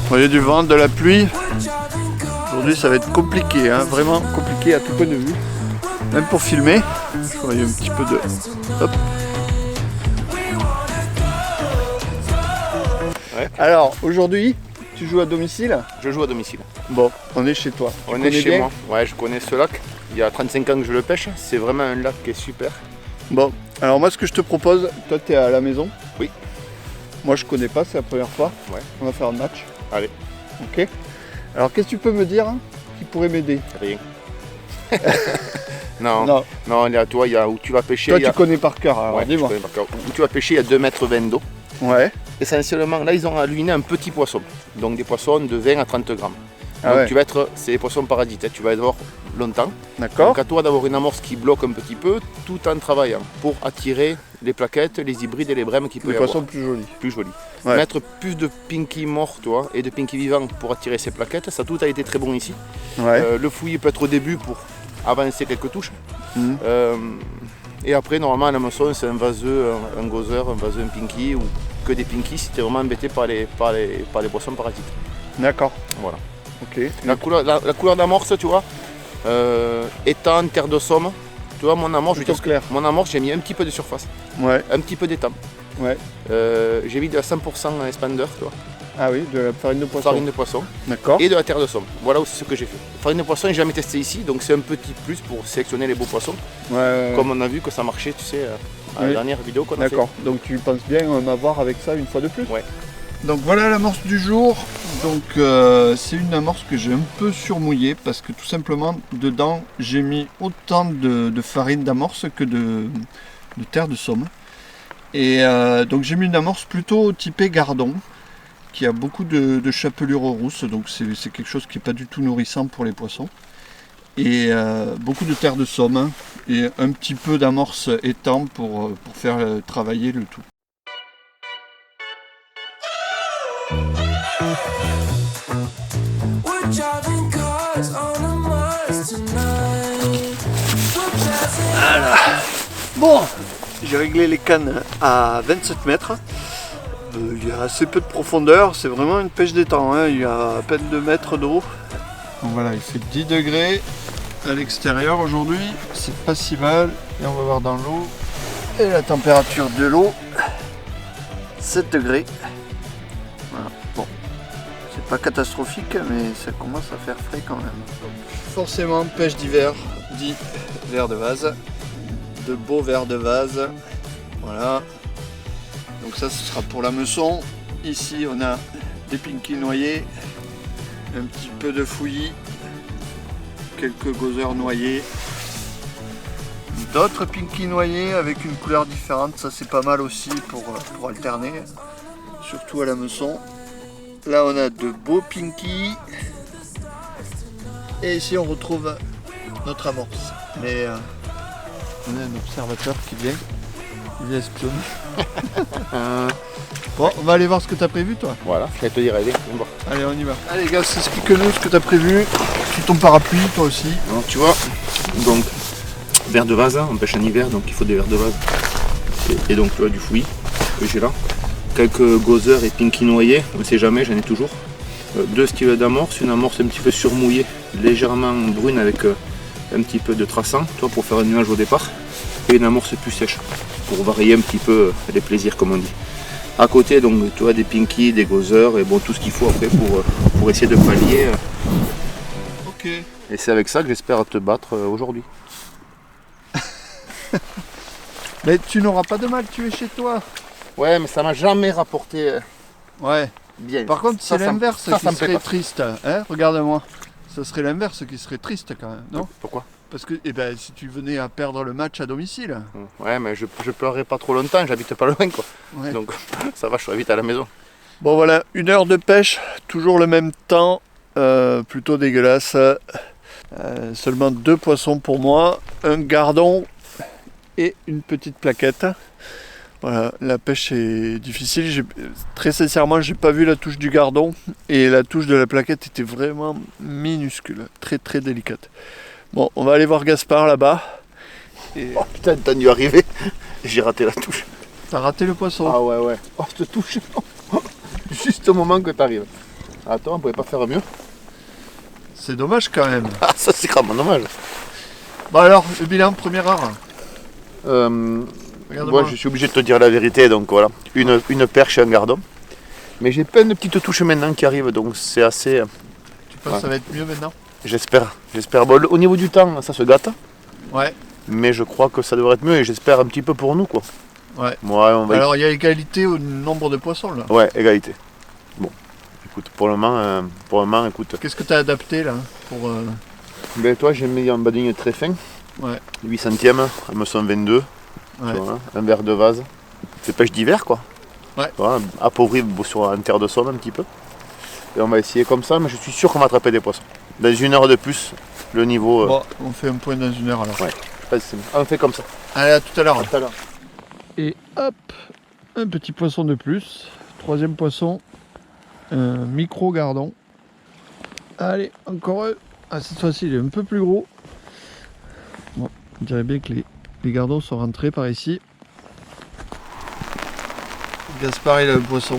Il y a du vent, de la pluie. Aujourd'hui ça va être compliqué, hein, vraiment compliqué à tout point de vue. Même pour filmer. Je vois il y a un petit peu de... Hop. Ouais. Alors aujourd'hui, tu joues à domicile? Je joue à domicile. Bon, on est chez toi. On est chez moi. Ouais, je connais ce lac. Il y a 35 ans que je le pêche. C'est vraiment un lac qui est super. Bon, alors moi ce que je te propose, toi tu es à la maison. Oui. Moi je connais pas, c'est la première fois. Ouais. On va faire un match. Allez. Ok. Alors qu'est-ce que tu peux me dire hein, qui pourrait m'aider? Rien. non, il y a toi, il y a où tu vas pêcher. Toi tu connais par cœur, alors ouais, dis-moi. Où tu vas pêcher, il y a 2,20 m d'eau. Ouais. Essentiellement, là ils ont aluminé un petit poisson. Donc des poissons de 20 à 30 grammes. Ah donc ouais. tu vas être, c'est des poissons parasites, hein, tu vas les avoir longtemps. D'accord. Donc à toi d'avoir une amorce qui bloque un petit peu tout en travaillant pour attirer les plaquettes, les hybrides et les brèmes qui peuvent Les y poissons avoir. plus jolis. Plus jolis. Ouais. Mettre plus de pinky morts toi, et de pinky vivants pour attirer ces plaquettes, ça tout a été très bon ici. Ouais. Le fouillis peut être au début pour avancer quelques touches. Mhm. Et après normalement à la moisson c'est un vaseux, un gozer, un vaseux, un pinky ou que des pinky si tu es vraiment embêté par les poissons parasites. D'accord. Voilà. Ok. La couleur d'amorce, tu vois, étang, terre de somme, tu vois, mon amorce, Clair. mon amorce, j'ai mis un petit peu de surface, Ouais. un petit peu d'étang. Ouais. J'ai mis de la 100% expander, tu vois, Ah oui, de la farine de poisson. farine de poisson D'accord. et de la terre de somme. Voilà aussi ce que j'ai fait. Farine de poisson, j'ai jamais testé ici, donc c'est un petit plus pour sélectionner les beaux poissons. Ouais. Comme on a vu que ça marchait, tu sais, à la Oui. dernière vidéo qu'on a fait. D'accord. Donc tu penses bien m'avoir avec ça une fois de plus? Ouais. Donc voilà l'amorce du jour. Donc c'est une amorce que j'ai un peu surmouillée parce que tout simplement dedans j'ai mis autant de farine d'amorce que de terre de somme. Et donc j'ai mis une amorce plutôt typée gardon qui a beaucoup de chapelure rousse, donc c'est quelque chose qui n'est pas du tout nourrissant pour les poissons. Et beaucoup de terre de somme hein, et un petit peu d'amorce étang pour faire travailler le tout. Voilà. Bon, j'ai réglé les cannes à 27 mètres. Il y a assez peu de profondeur, c'est vraiment une pêche d'étang, hein. Il y a à peine 2 mètres d'eau. Donc voilà, il fait 10 degrés à l'extérieur aujourd'hui, c'est pas si mal. Et on va voir dans l'eau. Et la température de l'eau, 7 degrés. Voilà. Bon, c'est pas catastrophique, mais ça commence à faire frais quand même. Donc, forcément, pêche d'hiver, dit vers de vase. De beaux vers de vase. Voilà. Donc ça, ce sera pour la meçon. Ici, on a des pinky noyés, un petit peu de fouillis, quelques gozers noyés, d'autres pinky noyés avec une couleur différente. Ça, c'est pas mal aussi pour alterner, surtout à la meçon. Là, on a de beaux pinky. Et ici, on retrouve notre amorce. Mais on a un observateur qui vient. Il vient espionner. Bon, on va aller voir ce que tu as prévu, toi. Voilà, je vais te dire, allez, on va voir. Allez, on y va. Allez, gars, explique-nous ce que tu as prévu. Sous ton parapluie, toi aussi. Alors, tu vois, donc, verre de vase, hein, on pêche en hiver, donc il faut des verres de vase. Et donc, tu vois, du fouillis que j'ai là. Quelques gozers et pinky noyés, on ne sait jamais, j'en ai toujours. 2 styles d'amorce, une amorce un petit peu surmouillée, légèrement brune avec un petit peu de traçant, tu vois, pour faire un nuage au départ. Et une amorce plus sèche, pour varier un petit peu les plaisirs, comme on dit. À côté, donc, tu vois, des pinky, des gozers, et bon, tout ce qu'il faut après pour essayer de pallier. Ok. Et c'est avec ça que j'espère te battre aujourd'hui. Mais tu n'auras pas de mal, tu es chez toi. Ouais, mais ça m'a jamais rapporté Ouais. bien. Par contre, c'est l'inverse qui me plaît serait pas. triste. Hein, regarde-moi. Ça serait l'inverse qui serait triste quand même, non? Pourquoi? Parce que eh ben, si tu venais à perdre le match à domicile. Ouais, mais je pleurerai pas trop longtemps, j'habite pas loin, quoi. Ouais. Donc ça va, je serai vite à la maison. Bon voilà, 1 heure de pêche, toujours le même temps, plutôt dégueulasse. Seulement 2 poissons pour moi, un gardon et une petite plaquette. Voilà, la pêche est difficile. Très sincèrement, j'ai pas vu la touche du gardon et la touche de la plaquette était vraiment minuscule, très très délicate. Bon, on va aller voir Gaspard là-bas. Et... Oh putain, t'as dû arriver, j'ai raté la touche. T'as raté le poisson. Ah ouais, ouais. Oh, cette touche, juste au moment que t'arrives. Attends, on pouvait pas faire mieux. C'est dommage quand même. Ah, ça c'est grave dommage. Bon alors, le bilan, première heure. Regarde-moi. Moi, je suis obligé de te dire la vérité, donc voilà. Une perche et un gardon. Mais j'ai plein de petites touches maintenant qui arrivent, donc c'est assez... Tu penses que ça va être mieux maintenant? J'espère. Bon, au niveau du temps, ça se gâte. Ouais. Mais je crois que ça devrait être mieux et j'espère un petit peu pour nous, quoi. Ouais. On va Alors il y a égalité au nombre de poissons là. Ouais, égalité. Bon, écoute, pour le moment, écoute. Qu'est-ce que tu as adapté là pour Ben toi, j'ai mis un bading très fin. Ouais. 8 centièmes, hameçon 22. Ouais. Tu vois, un verre de vase. C'est pêche d'hiver, quoi. Ouais. Voilà, appauvri en terre de somme un petit peu. Et on va essayer comme ça, mais je suis sûr qu'on va attraper des poissons. Dans une heure de plus, le niveau... Bon, on fait un point dans une heure alors. Ouais. On fait comme ça. Allez, à tout à l'heure. À tout à l'heure. Et hop, un petit poisson de plus. Troisième poisson, un micro gardon. Allez, encore un. Ah, cette fois-ci, il est un peu plus gros. Bon, on dirait bien que les gardons sont rentrés par ici. Gaspard, il a un poisson.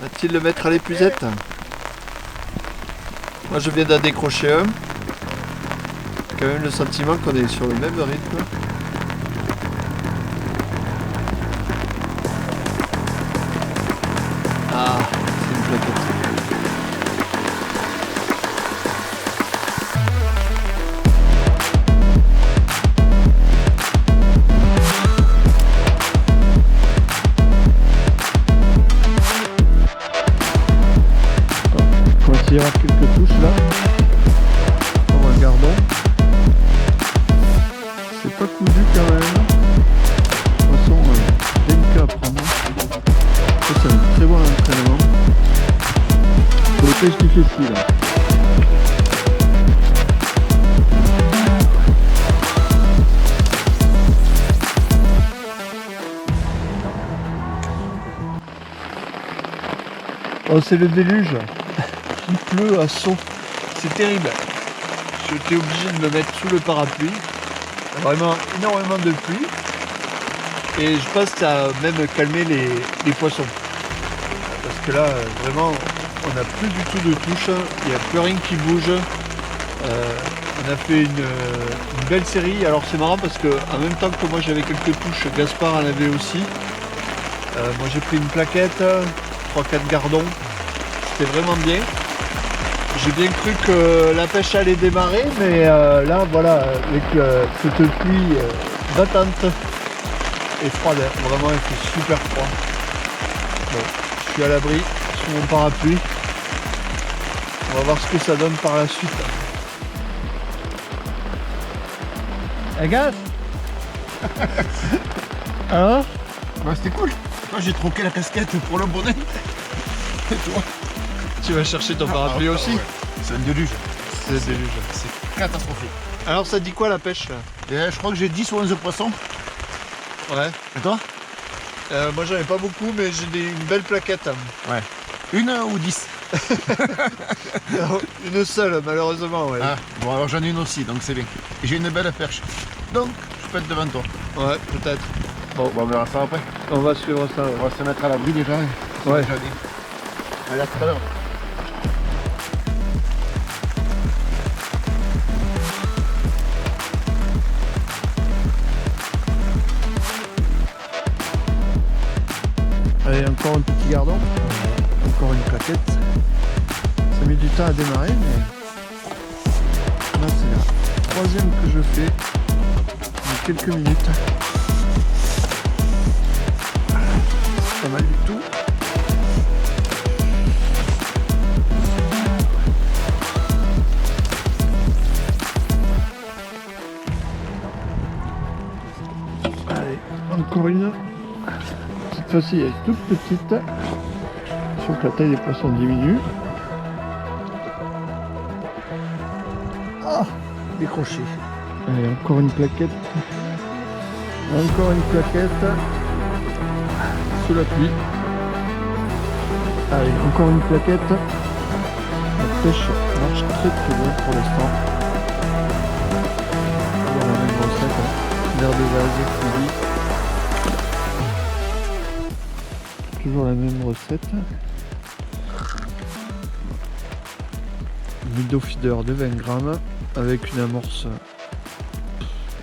Va-t-il le mettre à l'épuisette? Moi, je viens d'en décrocher un. Quand même le sentiment qu'on est sur le même rythme. Ah, c'est une plaquette. On va essayer d'avoir quelques touches là. On va le gardon. C'est pas cousu quand même. De toute façon, délicat à prendre. Ça, c'est un très bon entraînement. Pour les pêches difficiles. Oh, c'est le déluge. Il pleut à saut. C'est terrible. J'étais obligé de me mettre sous le parapluie. Vraiment énormément de pluie. Et je pense que ça a même calmé les poissons. Parce que là, vraiment, on n'a plus du tout de touche. Il n'y a plus rien qui bouge. On a fait une belle série. Alors c'est marrant parce que en même temps que moi j'avais quelques touches, Gaspard en avait aussi. Moi j'ai pris une plaquette, 3-4 gardons. C'était vraiment bien. J'ai bien cru que la pêche allait démarrer, mais là voilà, avec cette pluie battante et froide, vraiment il fait super froid. Bon, je suis à l'abri sous mon parapluie. On va voir ce que ça donne par la suite. Regarde. Alors Bah, c'était cool. Moi j'ai troqué la casquette pour le bonnet. Et toi? Tu vas chercher ton parapluie aussi? Ouais. C'est un déluge. C'est un déluge. C'est catastrophique. Alors ça dit quoi la pêche là? Et je crois que j'ai 10 ou 11 poissons. Ouais. Et toi? Moi j'en ai pas beaucoup, mais j'ai une belle plaquette. Ouais. Une ou 10? Non, une seule malheureusement, ouais. Ah, bon alors j'en ai une aussi, donc c'est bien. Et j'ai une belle perche. Donc je peux être devant toi. Ouais, peut-être. Bon, on verra ça après. On va suivre ça. Ouais. On va se mettre à l'abri déjà. Ouais. Déjà bien. Allez, à tout à l'heure. Allez, encore un petit gardon. Encore une plaquette. Ça met du temps à démarrer, mais là c'est la troisième que je fais en quelques minutes. C'est pas mal du tout. Allez, encore une. Cette fois-ci elle est toute petite. Sauf que la taille des poissons diminue. Ah, décroché. Allez, encore une plaquette. Encore une plaquette. Sous la pluie. Allez, encore une plaquette. La pêche marche très très bien pour l'instant. Toujours la même recette. Verre de vase, cuit. toujours la même recette. Mido feeder de 20 grammes avec une amorce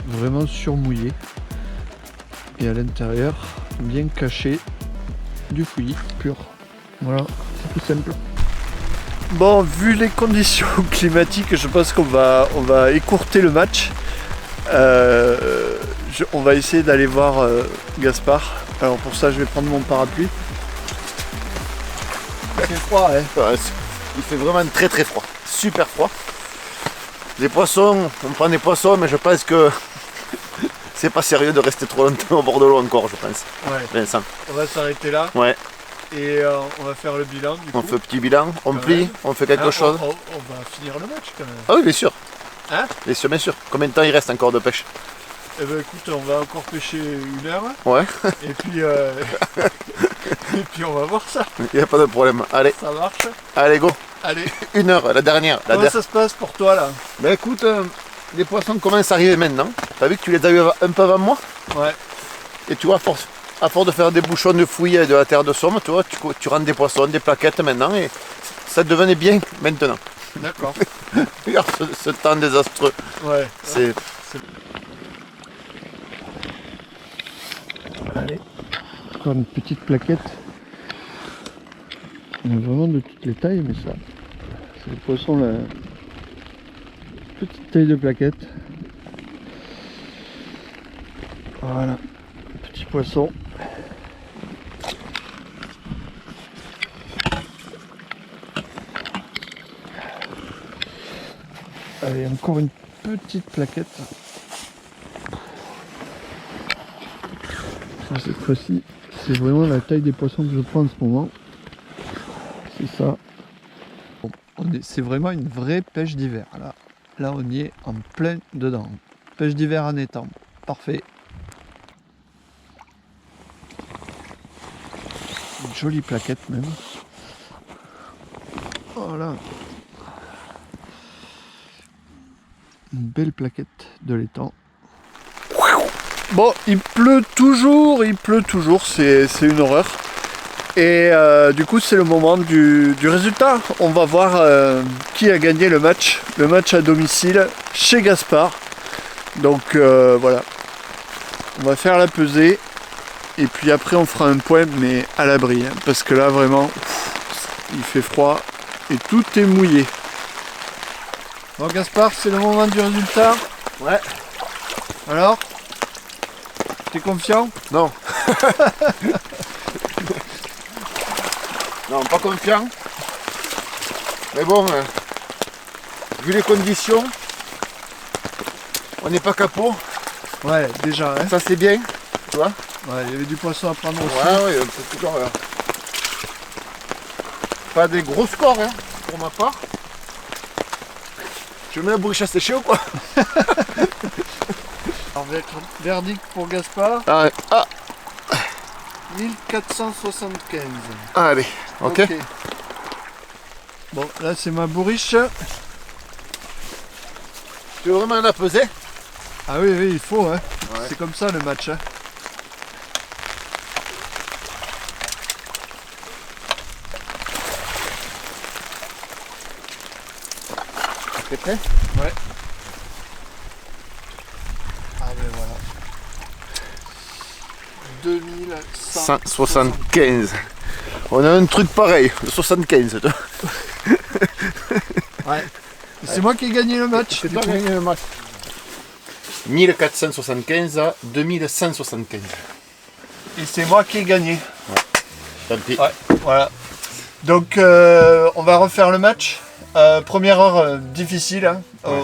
vraiment surmouillée. Et à l'intérieur, bien caché, du fouillis pur. Voilà, c'est tout simple. Bon, vu les conditions climatiques, je pense qu'on va écourter le match. On va essayer d'aller voir Gaspard. Alors pour ça, je vais prendre mon parapluie. Il fait froid, hein. Il fait vraiment très très froid, super froid. Les poissons, on prend des poissons, mais je pense que c'est pas sérieux de rester trop longtemps au bord de l'eau encore, je pense. Ouais. Vincent. On va s'arrêter là. Ouais. Et on va faire le bilan du coup. On fait un petit bilan, on plie, on fait quelque chose. On va finir le match quand même. Ah oui, bien sûr. Hein? Bien sûr, bien sûr. Combien de temps il reste encore de pêche? Eh ben écoute, on va encore pêcher 1 heure. Ouais. Et puis, et puis on va voir ça. Il n'y a pas de problème. Allez. Ça marche. Allez, go. Allez. 1 heure, la dernière. Comment ça se passe pour toi là? Ben écoute, les poissons commencent à arriver maintenant. T'as vu que tu les as eu un peu avant moi? Ouais. Et tu vois, à force de faire des bouchons de fouilles et de la terre de somme, tu vois, tu rentres des poissons, des plaquettes maintenant et ça devenait bien maintenant. D'accord. Regarde ce temps désastreux. Ouais. C'est... Allez. Encore une petite plaquette. Il y en a vraiment de toutes les tailles, mais ça, c'est le poisson la petite taille de plaquette. Voilà, petit poisson. Allez, encore une petite plaquette. Cette fois-ci, c'est vraiment la taille des poissons que je prends en ce moment. C'est ça. Bon, c'est vraiment une vraie pêche d'hiver. Là, on y est en plein dedans. Pêche d'hiver en étang. Parfait. Une jolie plaquette même. Voilà. Une belle plaquette de l'étang. Bon, il pleut toujours, c'est une horreur. Et du coup, c'est le moment du résultat. On va voir qui a gagné le match à domicile chez Gaspard. Donc voilà, on va faire la pesée et puis après on fera un point, mais à l'abri, hein, parce que là vraiment, il fait froid et tout est mouillé. Bon Gaspard, c'est le moment du résultat. Ouais. Alors, t'es confiant? Non. Non, pas confiant. Mais bon, vu les conditions, on n'est pas capot. Ouais, déjà, hein. Ça c'est bien, tu vois. Ouais, il y avait du poisson à prendre aussi. Ouais, c'est toujours pas des gros scores, hein, pour ma part. Je mets la bourriche à sécher ou quoi? Alors, verdict pour Gaspard. Ah, 1475. allez, ok. Bon, là c'est ma bourriche. Tu veux vraiment la peser? Ah oui, il faut, hein. Ouais. C'est comme ça le match, hein. T'es prêt? Ouais. Ah ben voilà. 2175. On a un truc pareil, 75. Ouais. C'est moi qui ai gagné le match. C'est toi qui as gagné le match. 1475 à 2175. Et c'est moi qui ai gagné. Tant pis. Ouais, voilà. Donc on va refaire le match. Première heure difficile, hein.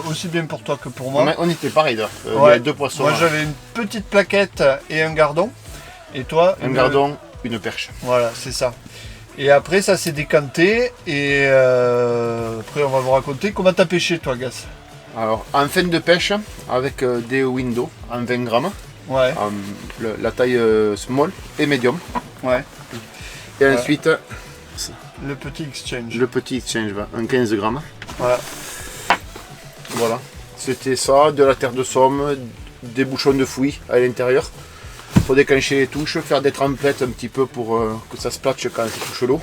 Aussi bien pour toi que pour moi. On était pareil là. Il y Ouais. a deux poissons. Moi j'avais une petite plaquette et un gardon. Et toi Un gardon, une perche. Voilà, c'est ça. Et après ça s'est décanté et après on va vous raconter comment t'as pêché toi, Gas. Alors en fin de pêche avec des windows en 20 grammes. Ouais. La taille small et medium. Ouais. Et ensuite Le petit exchange. le petit exchange, en 15 grammes. Voilà. Voilà. C'était ça, de la terre de somme, des bouchons de fouilles à l'intérieur. faut déclencher les touches, faire des tremplettes un petit peu pour que ça se platche quand ça touche l'eau.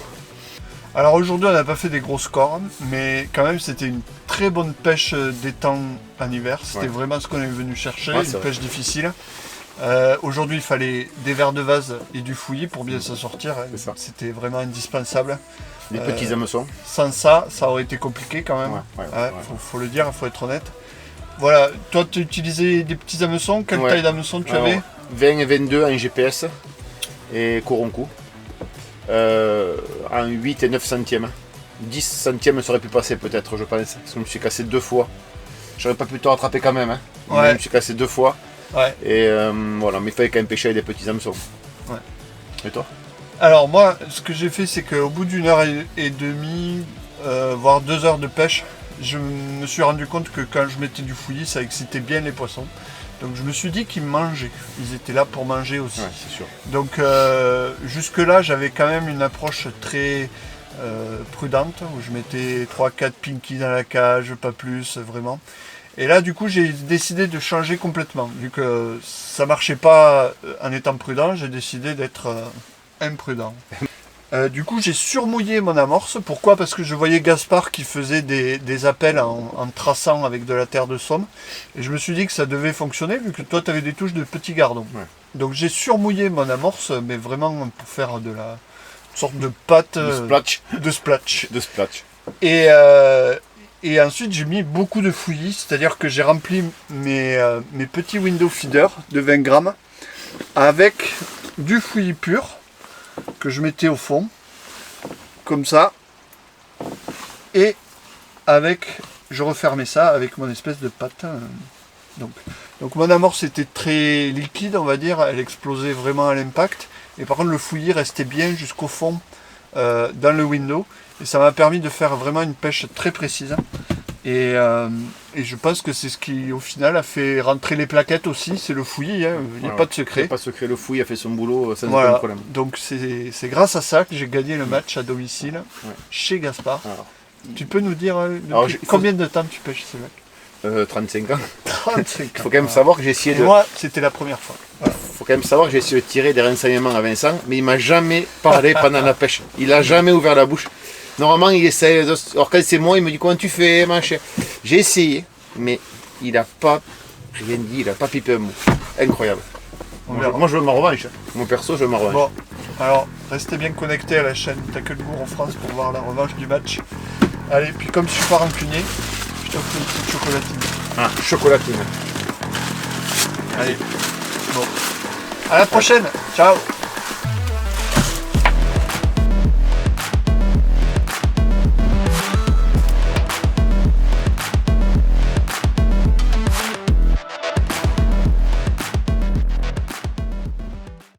Alors aujourd'hui on n'a pas fait des gros scores, mais quand même c'était une très bonne pêche d'étang en hiver. C'était vraiment ce qu'on est venu chercher, une pêche difficile. Aujourd'hui il fallait des vers de vase et du fouillis pour bien s'en sortir. C'était vraiment indispensable. Des petits hameçons. Sans ça, ça aurait été compliqué quand même. Faut le dire, il faut être honnête. Voilà, toi tu utilisais des petits hameçons. Quelle taille d'hameçon tu avais? 20 et 22 en GPS et Coronco. En 8 et 9 centièmes. 10 centièmes serait pu passer peut-être, je pense. Parce que je me suis cassé 2 fois. J'aurais pas pu te rattraper quand même. Hein. Je me suis cassé 2 fois. Et voilà, mais il fallait quand même pêcher avec des petits hameçons. Et toi? Alors moi, ce que j'ai fait, c'est qu'au bout d'une heure et demie, voire 2 heures de pêche, je me suis rendu compte que quand je mettais du fouillis, ça excitait bien les poissons. Donc je me suis dit qu'ils mangeaient. Ils étaient là pour manger aussi. C'est sûr. Donc jusque-là, j'avais quand même une approche très prudente, où je mettais 3-4 pinkies dans la cage, pas plus, vraiment. Et là, du coup, j'ai décidé de changer complètement. Vu que ça marchait pas en étant prudent, j'ai décidé d'être imprudent. Du coup, j'ai surmouillé mon amorce. Pourquoi? Parce que je voyais Gaspard qui faisait des appels en traçant avec de la terre de Somme. Et je me suis dit que ça devait fonctionner, vu que toi, tu avais des touches de petits gardons. Donc j'ai surmouillé mon amorce, mais vraiment pour faire de la sorte de pâte... De splatch. Et ensuite, j'ai mis beaucoup de fouillis, c'est-à-dire que j'ai rempli mes petits window feeders de 20 grammes avec du fouillis pur que je mettais au fond, comme ça, et je refermais ça avec mon espèce de pâte. Donc mon amorce était très liquide, on va dire, elle explosait vraiment à l'impact, et par contre le fouillis restait bien jusqu'au fond dans le window, et ça m'a permis de faire vraiment une pêche très précise. Et je pense que c'est ce qui au final a fait rentrer les plaquettes aussi, c'est le fouillis, hein. Il n'y a pas de secret. Il n'y a pas de secret, le fouillis a fait son boulot sans aucun problème. Donc c'est grâce à ça que j'ai gagné le match à domicile chez Gaspard. Tu peux nous dire combien de temps tu pêches ce lac? 35 ans. 35 ans. Il faut quand même savoir que j'ai essayé de... Moi, c'était la première fois. Il faut quand même savoir que j'ai essayé de tirer des renseignements à Vincent, mais il m'a jamais parlé pendant la pêche. Il n'a jamais ouvert la bouche. Normalement, il essaie. Alors quand c'est moi, il me dit comment tu fais, machin. J'ai essayé, mais il n'a pas rien dit, il n'a pas pipé un mot. Incroyable. Moi, je veux ma revanche. Mon perso, je veux ma revanche. Bon, alors, restez bien connectés à la chaîne T'as que le goût en France pour voir la revanche du match. Allez, puis comme je suis pas rancunier, je t'offre une petite chocolatine. Ah, chocolatine. Allez, bon. À la prochaine. Ciao.